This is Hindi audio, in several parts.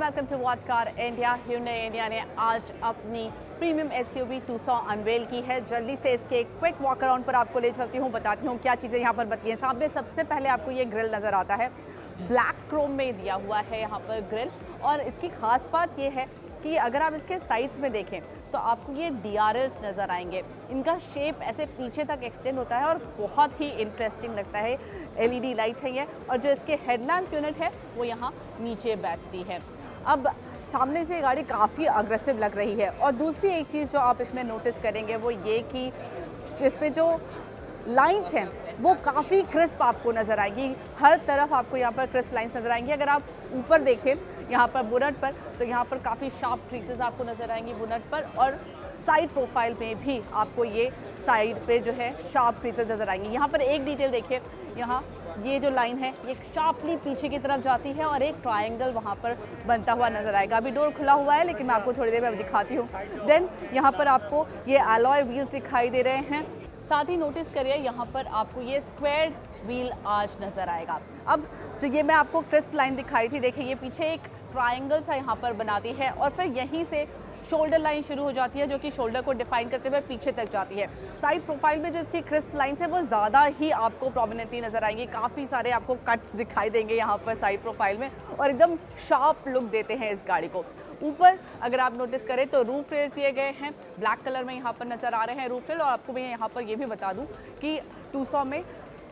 Welcome to what car India. Hyundai India ने आज अपनी प्रीमियम एसयूवी टूसॉन अनवेल की है। जल्दी से इसके एक क्विक वॉक अराउंड पर आपको ले चलती हूँ, बताती हूँ क्या चीज़ें यहाँ पर बनती हैं। सामने सबसे पहले आपको ये ग्रिल नज़र आता है, ब्लैक क्रोम में दिया हुआ है यहाँ पर ग्रिल। और इसकी खास बात ये है कि अगर आप इसके साइड्स में देखें तो आपको ये DRLs नज़र आएंगे। इनका शेप ऐसे पीछे तक एक्सटेंड होता है और बहुत ही इंटरेस्टिंग लगता है। LED लाइट्स हैं ये, और जो इसके हेडलैम्प यूनिट है वो यहाँ नीचे बैठती है। अब सामने से गाड़ी काफ़ी अग्रेसिव लग रही है। और दूसरी एक चीज़ जो आप इसमें नोटिस करेंगे वो ये कि इसमें जो लाइंस हैं वो काफ़ी क्रिस्प आपको नज़र आएगी। हर तरफ आपको यहाँ पर क्रिस्प लाइंस नज़र आएंगी। अगर आप ऊपर देखें यहाँ पर बुनट पर, तो यहाँ पर काफ़ी शार्प क्रीसेस आपको नज़र आएंगी बुनट पर, और साइड प्रोफाइल में भी आपको ये साइड पे जो है शार्प क्रीसेस नज़र आएंगी। यहाँ पर एक डिटेल देखिए, यहाँ ये जो लाइन है ये शार्पली पीछे की तरफ जाती है और एक ट्रायंगल वहाँ पर बनता हुआ नज़र आएगा। अभी डोर खुला हुआ है लेकिन मैं आपको थोड़ी देर में दिखाती हूँ। देन यहाँ पर आपको ये अलॉय व्हील्स दिखाई दे रहे हैं। साथ ही नोटिस करिए यहाँ पर आपको ये स्क्वायर व्हील आर्च नज़र आएगा। अब जो ये मैं आपको क्रिस्प लाइन दिखाई थी, देखिए ये पीछे एक ट्रायंगल सा यहाँ पर बनाती है और फिर यहीं से शोल्डर लाइन शुरू हो जाती है जो कि शोल्डर को डिफाइन करते हुए पीछे तक जाती है। साइड प्रोफाइल में जो इसकी क्रिस्प लाइंस है वो ज़्यादा ही आपको प्रोमिनेंटली नज़र आएंगी। काफ़ी सारे आपको कट्स दिखाई देंगे यहाँ पर साइड प्रोफाइल में, और एकदम शार्प लुक देते हैं इस गाड़ी को। ऊपर अगर आप नोटिस करें तो रूफ रेल्स दिए गए हैं, ब्लैक कलर में यहाँ पर नज़र आ रहे हैं रूफ रेल। और आपको मैं यहाँ पर ये भी बता दूँ कि टूसॉन में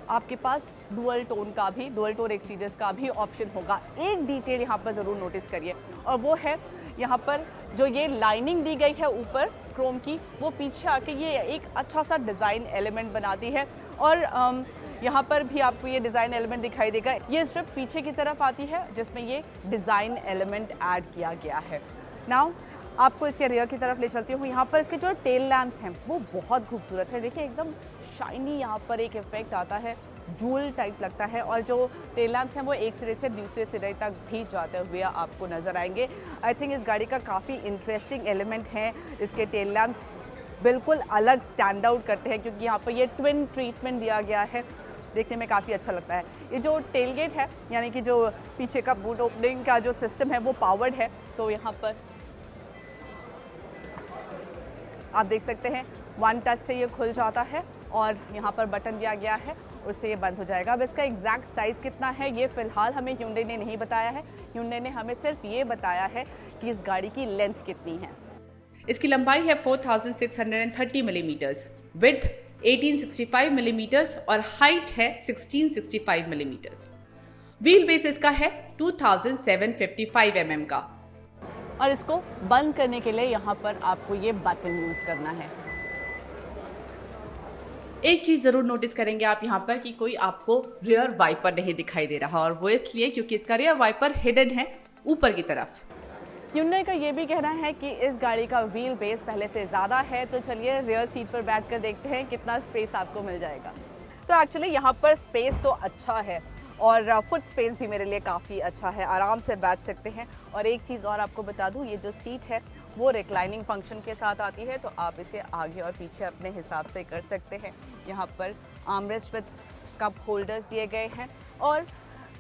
आपके पास डुअल टोन एक्सटीरियर्स का भी ऑप्शन होगा। एक डिटेल यहाँ पर ज़रूर नोटिस करिए, और वो है यहाँ पर जो ये लाइनिंग दी गई है ऊपर क्रोम की, वो पीछे आके ये एक अच्छा सा डिज़ाइन एलिमेंट बनाती है। और यहाँ पर भी आपको ये डिज़ाइन एलिमेंट दिखाई देगा। ये स्ट्रिप पीछे की तरफ आती है जिसमें ये डिज़ाइन एलिमेंट ऐड किया गया है। नाउ आपको इसके रियर की तरफ ले चलती हूँ। यहाँ पर इसके जो टेल लैम्प्स हैं वो बहुत खूबसूरत है। देखिए एकदम शाइनी यहाँ पर एक इफेक्ट आता है, जूल टाइप लगता है। और जो टेल लैम्प्स हैं वो एक सिरे से दूसरे सिरे तक भी जाते हुए आपको नज़र आएंगे। आई थिंक इस गाड़ी का काफ़ी इंटरेस्टिंग एलिमेंट है। इसके टेल लैम्प्स बिल्कुल अलग स्टैंड आउट करते हैं क्योंकि यहाँ पर ये ट्विन ट्रीटमेंट दिया गया है, देखने में काफ़ी अच्छा लगता है। ये जो टेलगेट है यानी कि जो पीछे का बूट ओपनिंग का जो सिस्टम है वो पावर्ड है, तो यहाँ पर आप देख सकते हैं वन टच से ये खुल जाता है और यहाँ पर बटन दिया गया है, उससे ये बंद हो जाएगा। अब इसका एग्जैक्ट साइज़ कितना है ये फ़िलहाल हमें Hyundai ने नहीं बताया है। Hyundai ने हमें सिर्फ ये बताया है कि इस गाड़ी की लेंथ कितनी है। इसकी लंबाई है 4630 मिलीमीटर्स, विड्थ 1865 मिलीमीटर्स और हाइट है 1665 मिलीमीटर्स। व्हील बेस इसका है 2755 mm का। और इसको बंद करने के लिए यहाँ पर आपको ये बटन यूज़ करना है। एक चीज़ ज़रूर नोटिस करेंगे आप यहाँ पर कि कोई आपको रियर वाइपर नहीं दिखाई दे रहा, और वो इसलिए क्योंकि इसका रियर वाइपर हिडन है ऊपर की तरफ। Hyundai का ये भी कहना है कि इस गाड़ी का व्हील बेस पहले से ज़्यादा है, तो चलिए रियर सीट पर बैठकर देखते हैं कितना स्पेस आपको मिल जाएगा। तो एक्चुअली यहाँ पर स्पेस तो अच्छा है और फुट स्पेस भी मेरे लिए काफ़ी अच्छा है, आराम से बैठ सकते हैं। और एक चीज़ और आपको बता दूँ, ये जो सीट है वो रिक्लाइनिंग फंक्शन के साथ आती है, तो आप इसे आगे और पीछे अपने हिसाब से कर सकते हैं। यहाँ पर आर्मरेस्ट विद कप होल्डर्स दिए गए हैं। और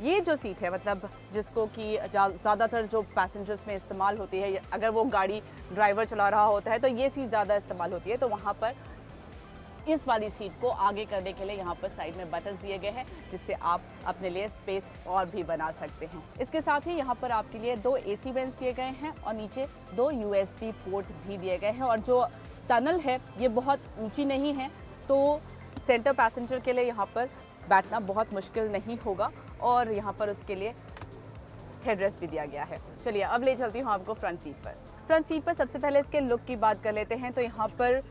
ये जो सीट है मतलब जिसको कि ज़्यादातर जो पैसेंजर्स में इस्तेमाल होती है, अगर वो गाड़ी ड्राइवर चला रहा होता है तो ये सीट ज़्यादा इस्तेमाल होती है, तो वहाँ पर इस वाली सीट को आगे करने के लिए यहाँ पर साइड में बटन दिए गए हैं जिससे आप अपने लिए स्पेस और भी बना सकते हैं। इसके साथ ही यहाँ पर आपके लिए 2 AC वेंट्स दिए गए हैं और नीचे 2 USB पोर्ट भी दिए गए हैं। और जो टनल है ये बहुत ऊंची नहीं है, तो सेंटर पैसेंजर के लिए यहाँ पर बैठना बहुत मुश्किल नहीं होगा। और यहाँ पर उसके लिए हेडरेस्ट भी दिया गया है। चलिए अब ले चलती हूँ आपको फ्रंट सीट पर। फ्रंट सीट पर सबसे पहले इसके लुक की बात कर लेते हैं। तो यहाँ पर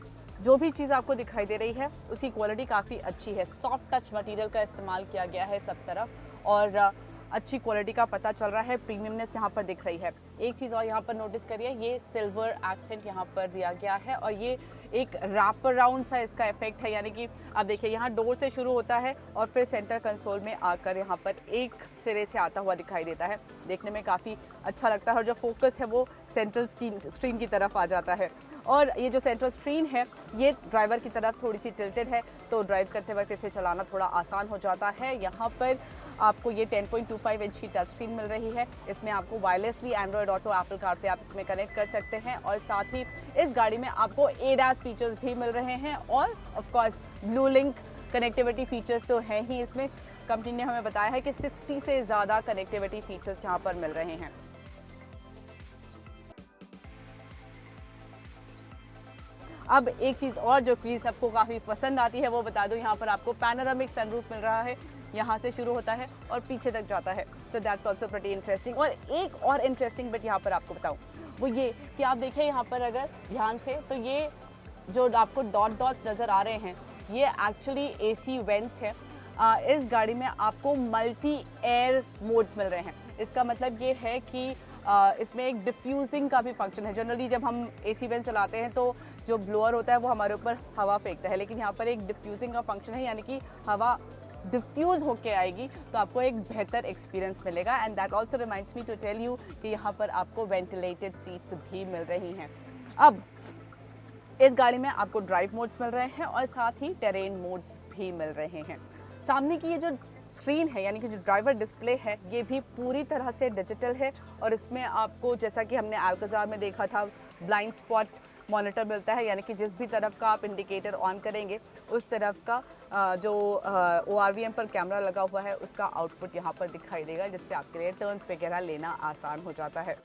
जो भी चीज़ आपको दिखाई दे रही है उसकी क्वालिटी काफ़ी अच्छी है। सॉफ्ट टच मटेरियल का इस्तेमाल किया गया है सब तरफ और अच्छी क्वालिटी का पता चल रहा है, प्रीमियमनेस यहाँ पर दिख रही है। एक चीज़ और यहाँ पर नोटिस करिए, ये सिल्वर एक्सेंट यहाँ पर दिया गया है और ये एक रैप अराउंड सा इसका इफेक्ट है, यानी कि आप देखिए यहाँ डोर से शुरू होता है और फिर सेंटर कंसोल में आकर यहाँ पर एक सिरे से आता हुआ दिखाई देता है। देखने में काफ़ी अच्छा लगता है और जो फोकस है वो सेंट्रल स्क्रीन की तरफ आ जाता है। और ये जो सेंट्रल स्क्रीन है ये ड्राइवर की तरफ थोड़ी सी टिल्टेड है, तो ड्राइव करते वक्त इसे चलाना थोड़ा आसान हो जाता है। यहाँ पर आपको ये 10.25 इंच की टच स्क्रीन मिल रही है। इसमें आपको wirelessly Android auto, Apple car पे आप इसमें कनेक्ट कर सकते हैं और साथ ही इस गाड़ी में आपको ADAS फीचर्स भी मिल रहे हैं और of course blue link connectivity features तो हैं ही इसमें। कंपनी ने हमें बताया है कि 60 से ज़्यादा कनेक्टिविटी फीचर्स यहाँ पर मिल रहे हैं। अब एक चीज़ और जो कि सबको काफ़ी पसंद आती है वो बता दूं, यहाँ पर आपको पैनोरामिक सनरूफ मिल रहा है। यहाँ से शुरू होता है और पीछे तक जाता है, so that's also pretty interesting. और एक और इंटरेस्टिंग बिट यहाँ पर आपको बताऊँ वो ये कि आप देखें यहाँ पर अगर ध्यान से, तो ये जो आपको डॉट डॉट्स नज़र आ रहे हैं ये एक्चुअली AC वेंट्स है। इस गाड़ी में आपको मल्टी एयर मोड्स मिल रहे हैं। इसका मतलब ये है कि इसमें एक डिफ्यूजिंग का भी फंक्शन है। जनरली जब हम AC वेंट चलाते हैं तो जो ब्लोअर होता है वो हमारे ऊपर हवा फेंकता है, लेकिन यहाँ पर एक डिफ्यूजिंग का फंक्शन है, यानी कि हवा डिफ्यूज़ होके आएगी तो आपको एक बेहतर एक्सपीरियंस मिलेगा। And that also reminds me to tell you कि यहाँ पर आपको वेंटिलेटेड सीट्स भी मिल रही हैं। अब इस गाड़ी में आपको ड्राइव मोड्स मिल रहे हैं और साथ ही टेरेन मोड्स भी मिल रहे हैं। सामने की ये जो स्क्रीन है यानी कि जो ड्राइवर डिस्प्ले है ये भी पूरी तरह से डिजिटल है और इसमें आपको, जैसा कि हमने अल्काज़ार में देखा था, ब्लाइंड स्पॉट मॉनिटर मिलता है, यानी कि जिस भी तरफ का आप इंडिकेटर ऑन करेंगे उस तरफ का जो ORVM पर कैमरा लगा हुआ है उसका आउटपुट यहाँ पर दिखाई देगा, जिससे आपके लिए टर्न्स वगैरह लेना आसान हो जाता है।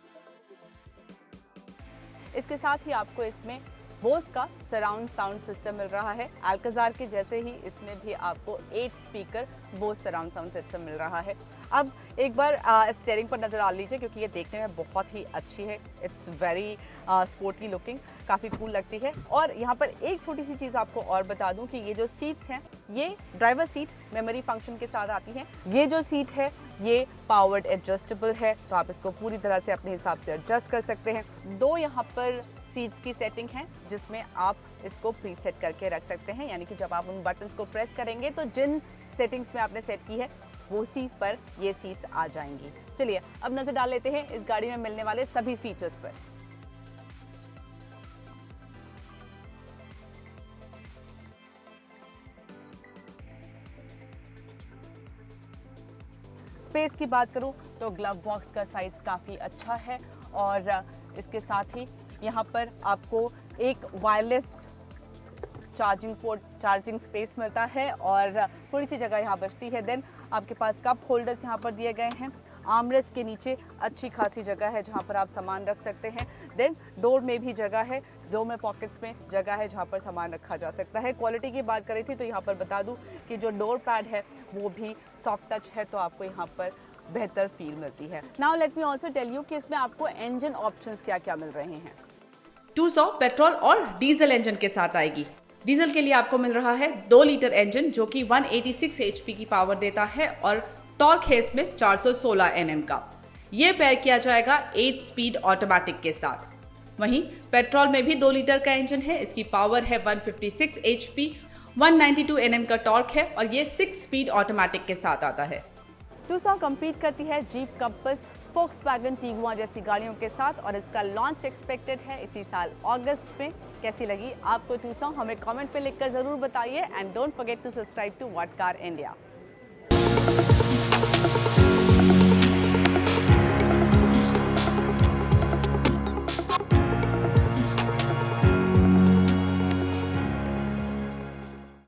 इसके साथ ही आपको इसमें बोस का सराउंड साउंड सिस्टम मिल रहा है। अल्काज़ार के जैसे ही इसमें भी आपको 8 speaker Bose surround sound system मिल रहा है। अब एक बार स्टीयरिंग पर नज़र डाल लीजिए क्योंकि ये देखने में बहुत ही अच्छी है। इट्स वेरी स्पोर्टी लुकिंग, काफ़ी कूल लगती है। और यहाँ पर एक छोटी सी चीज़ आपको और बता दूँ कि ये जो सीट्स हैं ये ड्राइवर सीट मेमोरी फंक्शन के साथ आती हैं। ये जो सीट है ये पावर्ड एडजस्टेबल है, तो आप इसको पूरी तरह से अपने हिसाब से एडजस्ट कर सकते हैं। 2 यहाँ पर सीट्स की सेटिंग है जिसमें आप इसको प्रीसेट करके रख सकते हैं, यानी कि जब आप उन बटन्स को प्रेस करेंगे तो जिन सेटिंग्स में आपने सेट की है वो सीट्स पर ये सीट्स आ जाएंगी। चलिए अब नज़र डाल लेते हैं इस गाड़ी में मिलने वाले सभी फीचर्स पर। स्पेस की बात करूं तो ग्लव बॉक्स का साइज़ काफ़ी अच्छा है और इसके साथ ही यहाँ पर आपको एक वायरलेस चार्जिंग स्पेस मिलता है और थोड़ी सी जगह यहाँ बचती है। देन आपके पास कप होल्डर्स यहाँ पर दिए गए हैं। आर्मरेस्ट के नीचे अच्छी खासी जगह है जहाँ पर आप सामान रख सकते हैं। देन डोर में भी जगह है, डोर में पॉकेट्स में जगह है जहाँ पर सामान रखा जा सकता है। क्वालिटी की बात करें थी तो यहाँ पर बता दूँ कि जो डोर पैड है वो भी सॉफ्ट टच है, तो आपको यहाँ पर बेहतर फील मिलती है। Now let me also tell you कि इसमें आपको इंजन ऑप्शंस क्या क्या मिल रहे हैं। 200 पेट्रोल और डीजल इंजन के साथ आएगी। डीजल के लिए आपको मिल रहा है 2 लीटर इंजन जो कि 186 HP की पावर देता है और टॉर्क है इसमें 416 Nm का। ये पेयर किया जाएगा 8 स्पीड ऑटोमेटिक के साथ। वहीं पेट्रोल में भी 2 लीटर का इंजन है, इसकी पावर है 156 HP, 192 Nm का टॉर्क है और ये 6 स्पीड ऑटोमेटिक के साथ आता है। टूसॉन कम्पीट करती है जीप कंपस, फोक्सवैगन टिगुआ जैसी गाड़ियों के साथ और इसका लॉन्च एक्सपेक्टेड है इसी साल अगस्त में। कैसी लगी आपको टूसॉन, हमें कमेंट पे लिखकर ज़रूर बताइए and don't forget to subscribe to what car India.